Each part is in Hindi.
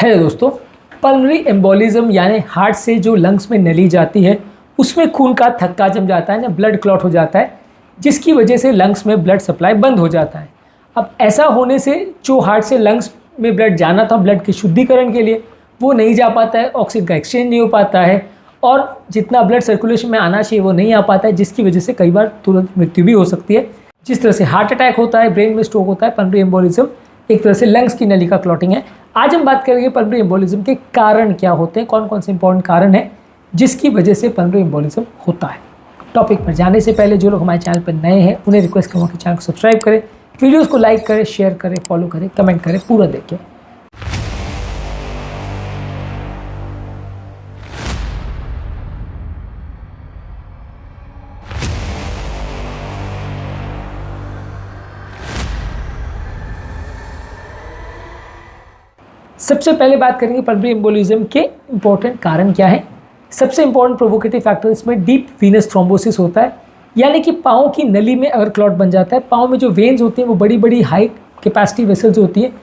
है दोस्तों, पल्मोनरी एम्बोलिज्म यानी हार्ट से जो लंग्स में नली जाती है उसमें खून का थक्का जम जाता है ना, ब्लड क्लॉट हो जाता है, जिसकी वजह से लंग्स में ब्लड सप्लाई बंद हो जाता है। अब ऐसा होने से जो हार्ट से लंग्स में ब्लड जाना था ब्लड के शुद्धिकरण के लिए, वो नहीं जा पाता है, ऑक्सीजन का एक्सचेंज नहीं हो पाता है और जितना ब्लड सर्कुलेशन में आना चाहिए वो नहीं आ पाता है, जिसकी वजह से कई बार तुरंत मृत्यु भी हो सकती है। जिस तरह से हार्ट अटैक होता है, ब्रेन में स्ट्रोक होता है, पल्मोनरी एम्बोलिज्म एक तरह से लंग्स की नली का क्लॉटिंग है। आज हम बात करेंगे पल्मोनरी एम्बोलिज्म के कारण क्या होते हैं, कौन कौन से इंपॉर्टेंट कारण हैं जिसकी वजह से पल्मोनरी एम्बोलिज्म होता है। टॉपिक पर जाने से पहले जो लोग हमारे चैनल पर नए हैं उन्हें रिक्वेस्ट करूँगा कि चैनल को सब्सक्राइब करें, वीडियोज़ को लाइक करें, शेयर करें, फॉलो करें, कमेंट करें, पूरा देखें। सबसे पहले बात करेंगे पल्मोनरी एम्बोलिज्म के इंपॉर्टेंट कारण क्या है। सबसे इंपॉर्टेंट प्रोवोकेटिव फैक्टर इसमें डीप वीनस थ्रोम्बोसिस होता है, यानी कि पाँव की नली में अगर क्लॉट बन जाता है, पाँव में जो वेन्स होती हैं वो बड़ी बड़ी हाई कैपेसिटी वेसल्स होती हैं,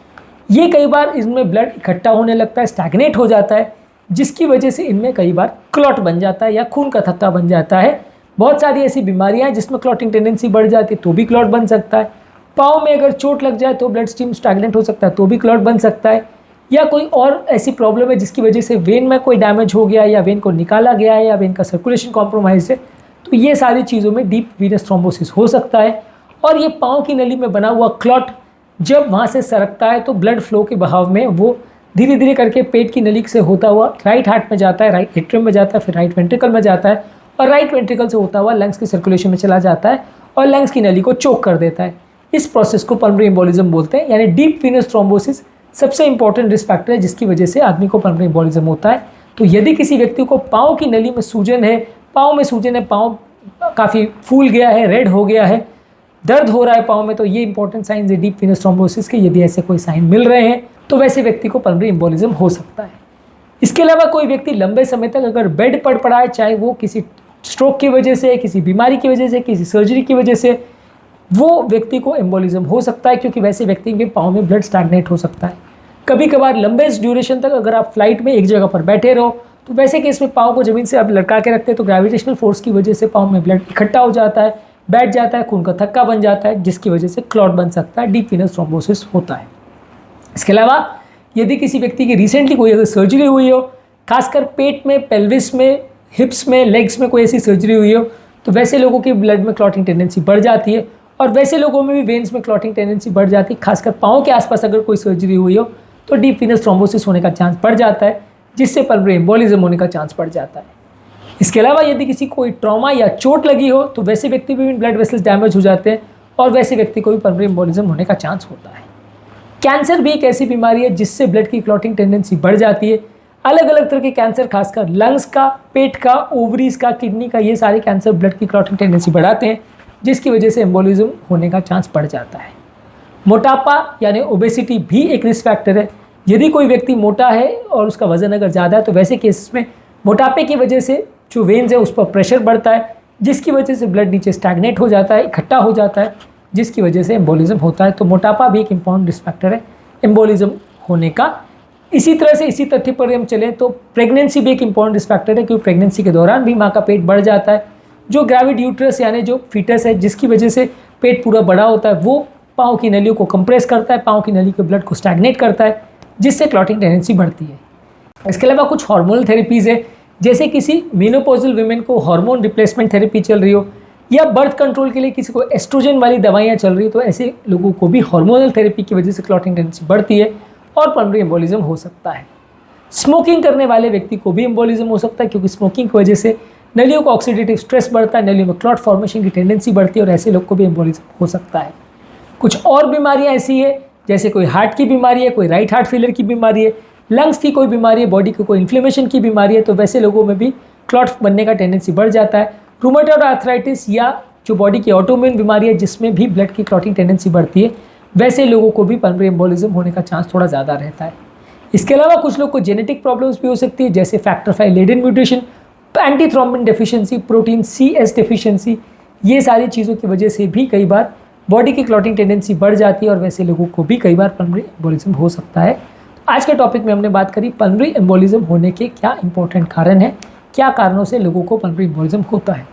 ये कई बार इनमें ब्लड इकट्ठा होने लगता है, स्टैग्नेट हो जाता है, जिसकी वजह से इनमें कई बार क्लॉट बन जाता है या खून का थक्का बन जाता है। बहुत सारी ऐसी बीमारियाँ हैं जिसमें क्लॉटिंग टेंडेंसी बढ़ जाती है तो भी क्लॉट बन सकता है। पाँव में अगर चोट लग जाए तो ब्लड स्ट्रीम स्टैग्नेट हो सकता है तो भी क्लॉट बन सकता है, या कोई और ऐसी प्रॉब्लम है जिसकी वजह से वेन में कोई डैमेज हो गया या वेन को निकाला गया है या वेन का सर्कुलेशन कॉम्प्रोमाइज है, तो ये सारी चीज़ों में डीप वीनस थ्रोम्बोसिस हो सकता है। और ये पाँव की नली में बना हुआ क्लॉट जब वहाँ से सरकता है तो ब्लड फ्लो के बहाव में वो धीरे धीरे करके पेट की नली से होता हुआ राइट हार्ट में जाता है, राइट एट्रियम में जाता है, फिर राइट वेंट्रिकल में जाता है और राइट वेंट्रिकल से होता हुआ लंग्स की सर्कुलेशन में चला जाता है और लंग्स की नली को चोक कर देता है। इस प्रोसेस को पल्मोनरी एम्बोलिज्म बोलते हैं, यानी डीप वीनस थ्रोम्बोसिस सबसे इंपॉर्टेंट रिस्क फैक्टर है जिसकी वजह से आदमी को पल्मोनरी एम्बोलिज्म होता है। तो यदि किसी व्यक्ति को पाँव की नली में सूजन है, पाँव में सूजन है, पाँव काफ़ी फूल गया है, रेड हो गया है, दर्द हो रहा है पाँव में, तो ये इंपॉर्टेंट साइंस है डीप वीनस थ्रोम्बोसिस के। यदि ऐसे कोई साइन मिल रहे हैं तो वैसे व्यक्ति को पल्मोनरी एम्बोलिज्म हो सकता है। इसके अलावा कोई व्यक्ति लंबे समय तक अगर बेड पर पड़ा है, चाहे वो किसी स्ट्रोक की वजह से, किसी बीमारी की वजह से, किसी सर्जरी की वजह से, वो व्यक्ति को एम्बोलिज्म हो सकता है, क्योंकि वैसे व्यक्ति के पाँव में ब्लड स्टैग्नेट हो सकता है। कभी कभार लंबे ड्यूरेशन तक अगर आप फ्लाइट में एक जगह पर बैठे रहो तो वैसे केस में पाँव को ज़मीन से आप लटका के रखते हैं तो ग्रेविटेशनल फोर्स की वजह से पाँव में ब्लड इकट्ठा हो जाता है, बैठ जाता है, खून का थक्का बन जाता है, जिसकी वजह से क्लॉट बन सकता है, डीप वीनस थ्रोम्बोसिस होता है। इसके अलावा यदि किसी व्यक्ति की रिसेंटली कोई अगर सर्जरी हुई हो, खासकर पेट में, पेल्विस में, हिप्स में, लेग्स में कोई ऐसी सर्जरी हुई हो, तो वैसे लोगों की ब्लड में क्लॉटिंग टेंडेंसी बढ़ जाती है और वैसे लोगों में भी वेन्स में क्लॉटिंग टेंडेंसी बढ़ जाती है। खासकर पाँव के आसपास अगर कोई सर्जरी हुई हो तो डीप वीनस थ्रोम्बोसिस होने का चांस बढ़ जाता है, जिससे पल्मोनरी एम्बोलिज्म होने का चांस बढ़ जाता है। इसके अलावा यदि किसी कोई ट्रॉमा या चोट लगी हो तो वैसे व्यक्ति में भी ब्लड वेसल्स डैमेज हो जाते हैं और वैसे व्यक्ति को भी पल्मोनरी एम्बोलिज्म होने का चांस होता है। कैंसर भी एक ऐसी बीमारी है जिससे ब्लड की क्लॉटिंग टेंडेंसी बढ़ जाती है। अलग अलग तरह के कैंसर, खासकर लंग्स का, पेट का, ओवरीज का, किडनी का, ये सारे कैंसर ब्लड की क्लॉटिंग टेंडेंसी बढ़ाते हैं, जिसकी वजह से एम्बोलिज्म होने का चांस बढ़ जाता है। मोटापा यानी ओबेसिटी भी एक रिस्क फैक्टर है। यदि कोई व्यक्ति मोटा है और उसका वजन अगर ज़्यादा है तो वैसे केसेस में मोटापे की वजह से जो वेन्स है उस पर प्रेशर बढ़ता है, जिसकी वजह से ब्लड नीचे स्टैग्नेट हो जाता है, इकट्ठा हो जाता है, जिसकी वजह से एम्बोलिज्म होता है। तो मोटापा भी एक इंपॉर्टेंट रिस्क फैक्टर है एम्बोलिज्म होने का। इसी तरह से इसी तथ्य पर हम चलें तो प्रेगनेंसी भी एक इंपॉर्टेंट रिस्क फैक्टर है, क्योंकि प्रेगनेंसी के दौरान भी माँ का पेट बढ़ जाता है। जो ग्रेविड यूट्रस यानी जो फीटस है जिसकी वजह से पेट पूरा बड़ा होता है, वो पाँव की नलियों को कंप्रेस करता है, पाँव की नली के ब्लड को स्टैग्नेट करता है, जिससे क्लॉटिंग टेंडेंसी बढ़ती है। इसके अलावा कुछ हार्मोनल थेरेपीज़ है, जैसे किसी मेनोपॉजल वुमेन को हार्मोन रिप्लेसमेंट थेरेपी चल रही हो या बर्थ कंट्रोल के लिए किसी को एस्ट्रोजन वाली दवाइयाँ चल रही, तो ऐसे लोगों को भी हार्मोनल थेरेपी की वजह से क्लॉटिंग टेंडेंसी बढ़ती है और पल्मोनरी एम्बोलिज्म हो सकता है। स्मोकिंग करने वाले व्यक्ति को भी एम्बोलिज्म हो सकता है, क्योंकि स्मोकिंग की वजह से नलियों का ऑक्सीडेटिव स्ट्रेस बढ़ता है, नलियों में क्लॉट फॉर्मेशन की टेंडेंसी बढ़ती है और ऐसे लोग को भी एम्बोलिज्म हो सकता है। कुछ और बीमारियाँ ऐसी है, जैसे कोई हार्ट की बीमारी है, कोई राइट हार्ट फेलियर की बीमारी है, लंग्स की कोई बीमारी है, बॉडी की कोई इन्फ्लेमेशन की बीमारी है, तो वैसे लोगों में भी क्लॉट बनने का टेंडेंसी बढ़ जाता है। रूमेटॉइड आर्थराइटिस या जो बॉडी की ऑटोइम्यून बीमारी है जिसमें भी ब्लड की क्लॉटिंग टेंडेंसी बढ़ती है, वैसे लोगों को भी पल्मोनरी एम्बोलिज्म होने का चांस थोड़ा ज़्यादा रहता है। इसके अलावा कुछ लोग को जेनेटिक प्रॉब्लम्स भी हो सकती है, जैसे factor 5 Leiden mutation, antithrombin deficiency, protein CS deficiency, ये सारी चीज़ों की वजह से भी कई बार बॉडी की क्लॉटिंग टेंडेंसी बढ़ जाती है और वैसे लोगों को भी कई बार पल्मोनरी एम्बोलिज्म हो सकता है। आज के टॉपिक में हमने बात करी पल्मोनरी एम्बोलिज्म होने के क्या इंपॉर्टेंट कारण है, क्या कारणों से लोगों को पल्मोनरी एम्बोलिज्म होता है।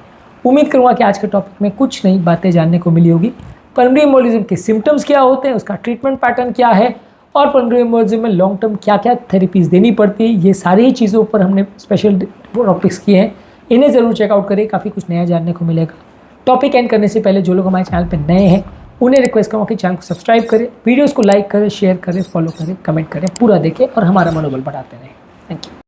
उम्मीद करूँगा कि आज के टॉपिक में कुछ नई बातें जानने को मिली होगी। पल्मोनरी एम्बोलिज्म के सिम्टम्स क्या होते हैं, उसका ट्रीटमेंट पैटर्न क्या है, और पल्मोनरी एम्बोलिज्म में लॉन्ग टर्म क्या क्या थेरेपीज़ देनी पड़ती है, ये सारी ही चीज़ों पर हमने स्पेशल टॉपिक्स किए हैं। इन्हें ज़रूर चेकआउट करें, काफ़ी कुछ नया जानने को मिलेगा। टॉपिक एंड करने से पहले जो लोग हमारे चैनल पर नए हैं उन्हें रिक्वेस्ट करूँगा कि चैनल को सब्सक्राइब करें, वीडियोज़ को लाइक करें, शेयर करें, फॉलो करें, कमेंट करें, पूरा देखें और हमारा मनोबल बढ़ाते रहें। Thank you.